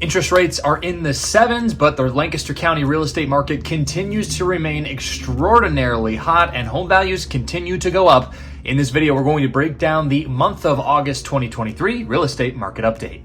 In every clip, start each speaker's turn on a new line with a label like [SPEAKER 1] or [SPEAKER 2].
[SPEAKER 1] Interest rates are in the sevens, but the Lancaster County real estate market continues to remain extraordinarily hot and home values continue to go up. In this video, we're going to break down the month of August 2023 real estate market update.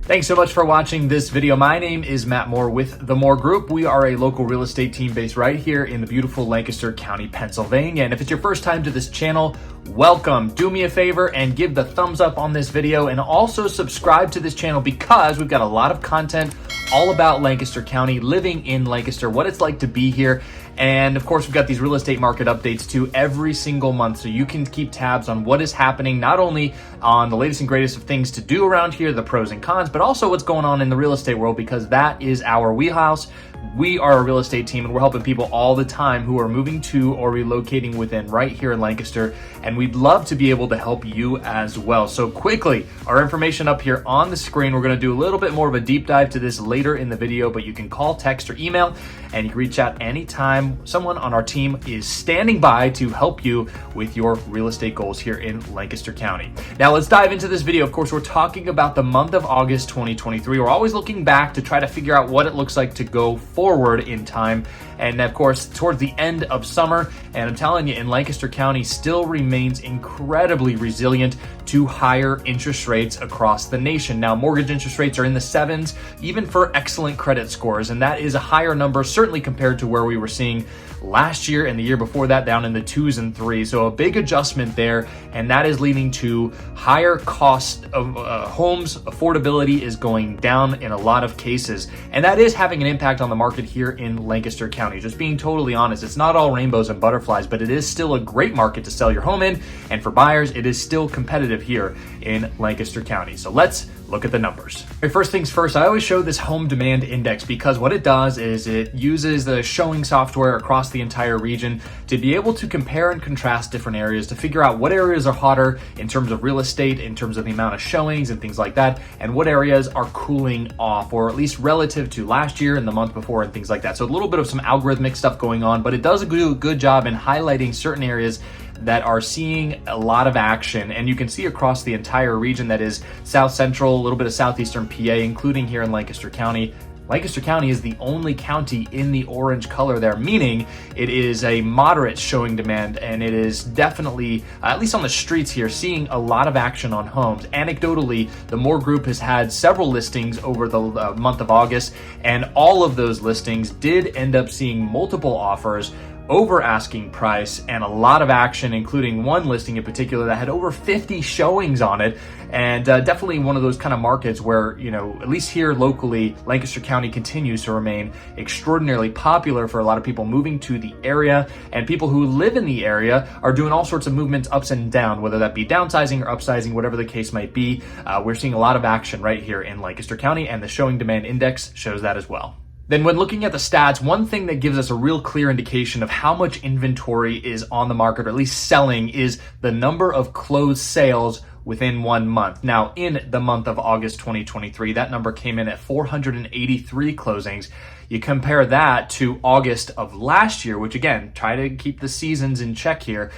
[SPEAKER 1] Thanks so much for watching this video. My name is Matt Moore with The Moore Group. We are a local real estate team based right here in the beautiful Lancaster County, Pennsylvania. And if it's your first time to this channel, welcome. Do me a favor and give the thumbs up on this video and also subscribe to this channel because we've got a lot of content all about Lancaster County, living in Lancaster, what it's like to be here. And of course, we've got these real estate market updates too every single month, so you can keep tabs on what is happening, not only on the latest and greatest of things to do around here, the pros and cons, but also what's going on in the real estate world, because that is our wheelhouse. We are a real estate team and we're helping people all the time who are moving to or relocating within right here in Lancaster. And we'd love to be able to help you as well. So quickly, our information up here on the screen. We're going to do a little bit more of a deep dive to this later in the video, but you can call, text, or email, and you can reach out anytime. Someone on our team is standing by to help you with your real estate goals here in Lancaster County. Now let's dive into this video. Of course, we're talking about the month of August 2023. We're always looking back to try to figure out what it looks like to go forward in time, and of course towards the end of summer. And I'm telling you, in Lancaster County still remains incredibly resilient to higher interest rates across the nation. Now, mortgage interest rates are in the sevens, even for excellent credit scores, and that is a higher number certainly compared to where we were seeing last year and the year before that, down in the 2s and 3s. So a big adjustment there, and that is leading to higher cost of homes. Affordability is going down in a lot of cases, and that is having an impact on the market here in Lancaster County. Just being totally honest, it's not all rainbows and butterflies, but it is still a great market to sell your home in, and for buyers, it is still competitive here in Lancaster County. So let's look at the numbers. All right, first things first, I always show this home demand index because what it does is it uses the showing software across the entire region to be able to compare and contrast different areas to figure out what areas are hotter in terms of real estate, in terms of the amount of showings and things like that, and what areas are cooling off, or at least relative to last year and the month before and things like that. So a little bit of some algorithmic stuff going on, but it does do a good job in highlighting certain areas that are seeing a lot of action. And you can see across the entire region, that is South Central, a little bit of southeastern PA, including here in Lancaster County. Lancaster County is the only county in the orange color there, meaning it is a moderate showing demand, and it is definitely, at least on the streets here, seeing a lot of action on homes. Anecdotally, the Moore Group has had several listings over the month of August, and all of those listings did end up seeing multiple offers over asking price and a lot of action, including one listing in particular that had over 50 showings on it. And definitely one of those kind of markets where, you know, at least here locally, Lancaster County continues to remain extraordinarily popular for a lot of people moving to the area, and people who live in the area are doing all sorts of movements ups and down, whether that be downsizing or upsizing, whatever the case might be. We're seeing a lot of action right here in Lancaster County, and the showing demand index shows that as well. Then when looking at the stats, one thing that gives us a real clear indication of how much inventory is on the market, or at least selling, is the number of closed sales within 1 month. Now, in the month of August 2023, that number came in at 483 closings. You compare that to August of last year, which again, try to keep the seasons in check here.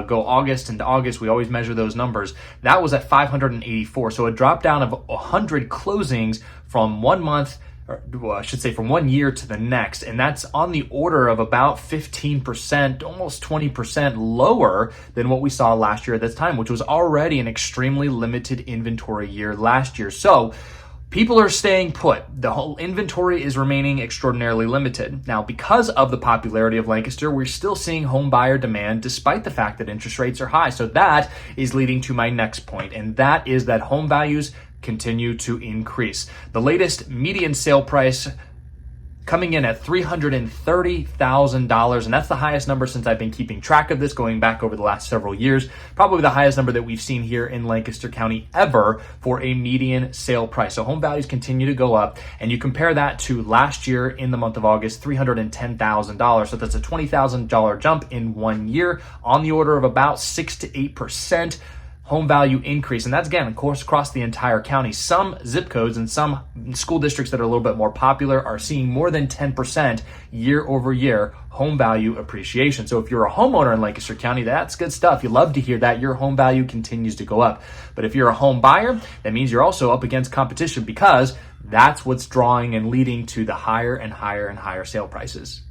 [SPEAKER 1] Go August into August, we always measure those numbers. That was at 584. So a drop down of 100 closings from 1 month, or I should say from 1 year to the next, and that's on the order of about 15%, almost 20% lower than what we saw last year at this time, which was already an extremely limited inventory year last year. So people are staying put. The whole inventory is remaining extraordinarily limited. Now, because of the popularity of Lancaster, we're still seeing home buyer demand despite the fact that interest rates are high. So that is leading to my next point, and that is that home values continue to increase. The latest median sale price coming in at $330,000, and that's the highest number since I've been keeping track of this, going back over the last several years. Probably the highest number that we've seen here in Lancaster County ever for a median sale price. So home values continue to go up, and you compare that to last year in the month of August, $310,000. So that's a $20,000 jump in 1 year, on the order of about 6 to 8%. home value increase. And that's, again, of course, across the entire county. Some zip codes and some school districts that are a little bit more popular are seeing more than 10% year over year home value appreciation. So if you're a homeowner in Lancaster County, that's good stuff. You love to hear that your home value continues to go up. But if you're a home buyer, that means you're also up against competition, because that's what's drawing and leading to the higher and higher and higher sale prices.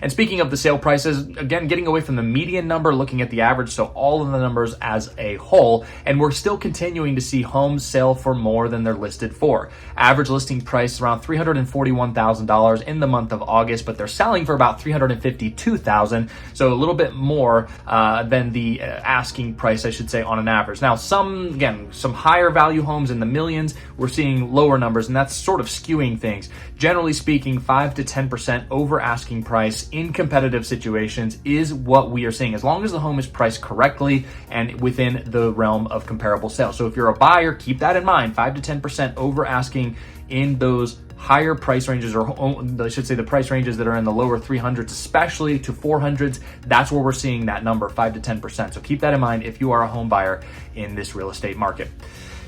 [SPEAKER 1] And speaking of the sale prices, again, getting away from the median number, looking at the average, so all of the numbers as a whole, and we're still continuing to see homes sell for more than they're listed for. Average listing price around $341,000 in the month of August, but they're selling for about $352,000, so a little bit more than the asking price, I should say, on an average. Now, some higher value homes in the millions, we're seeing lower numbers, and that's sort of skewing things. Generally speaking, 5 to 10% over asking price in competitive situations is what we are seeing, as long as the home is priced correctly and within the realm of comparable sales. So if you're a buyer, keep that in mind, 5 to 10% over asking in those higher price ranges, or I should say the price ranges that are in the lower 300s, especially to 400s. That's where we're seeing that number, 5 to 10%. So keep that in mind if you are a home buyer in this real estate market.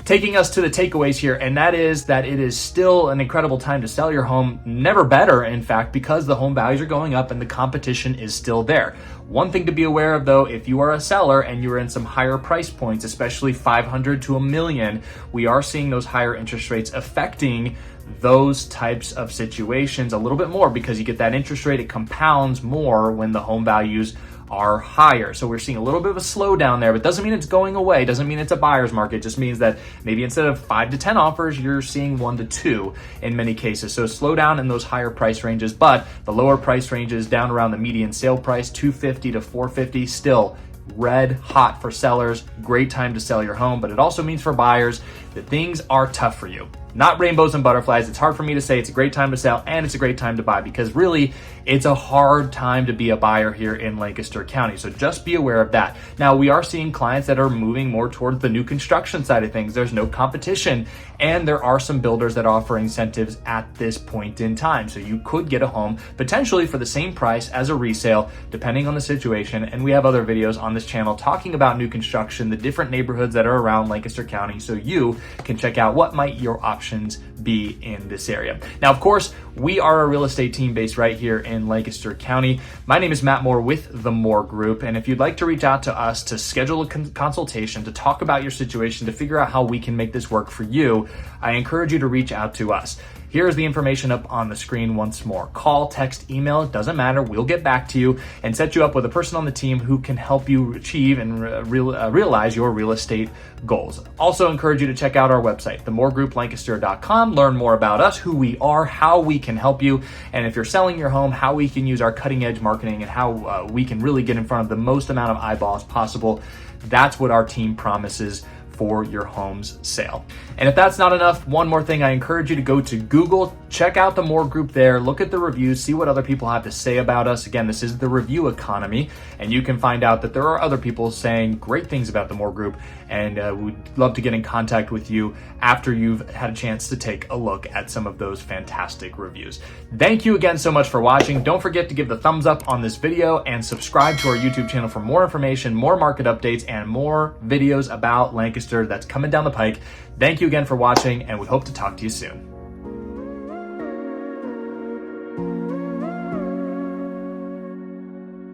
[SPEAKER 1] Taking us to the takeaways here, and that is that it is still an incredible time to sell your home. Never better, in fact, because the home values are going up and the competition is still there. One thing to be aware of, though, if you are a seller and you're in some higher price points, especially 500 to a million, we are seeing those higher interest rates affecting those types of situations a little bit more, because you get that interest rate, it compounds more when the home values are higher. So we're seeing a little bit of a slowdown there, but doesn't mean it's going away. Doesn't mean it's a buyer's market. It just means that maybe instead of 5 to 10 offers, you're seeing 1 to 2 in many cases. So slow down in those higher price ranges, but the lower price ranges down around the median sale price, $250 to $450, still red hot for sellers. Great time to sell your home, but it also means for buyers that things are tough for you. Not rainbows and butterflies. It's hard for me to say it's a great time to sell and it's a great time to buy, because really it's a hard time to be a buyer here in Lancaster County. So just be aware of that. Now, we are seeing clients that are moving more towards the new construction side of things. There's no competition, and there are some builders that offer incentives at this point in time. So you could get a home potentially for the same price as a resale, depending on the situation. And we have other videos on this channel talking about new construction, the different neighborhoods that are around Lancaster County, so you can check out what might your options be in this area. Now, of course, we are a real estate team based right here in Lancaster County. My name is Matt Moore with the Moore Group, and if you'd like to reach out to us to schedule a consultation, to talk about your situation, to figure out how we can make this work for you, I encourage you to reach out to us. Here's the information up on the screen once more. Call, text, email, it doesn't matter. We'll get back to you and set you up with a person on the team who can help you achieve and realize your real estate goals. Also encourage you to check out our website, themoregroup.lancaster.com. Learn more about us, who we are, how we can help you, and if you're selling your home, how we can use our cutting edge marketing and how we can really get in front of the most amount of eyeballs possible. That's what our team promises for your home's sale. And if that's not enough, one more thing, I encourage you to go to Google, check out the Moore Group there, look at the reviews, see what other people have to say about us. Again, this is the review economy, and you can find out that there are other people saying great things about the Moore Group, and we'd love to get in contact with you after you've had a chance to take a look at some of those fantastic reviews. Thank you again so much for watching. Don't forget to give the thumbs up on this video and subscribe to our YouTube channel for more information, more market updates, and more videos about Lancaster that's coming down the pike. Thank you again for watching, and we hope to talk to you soon.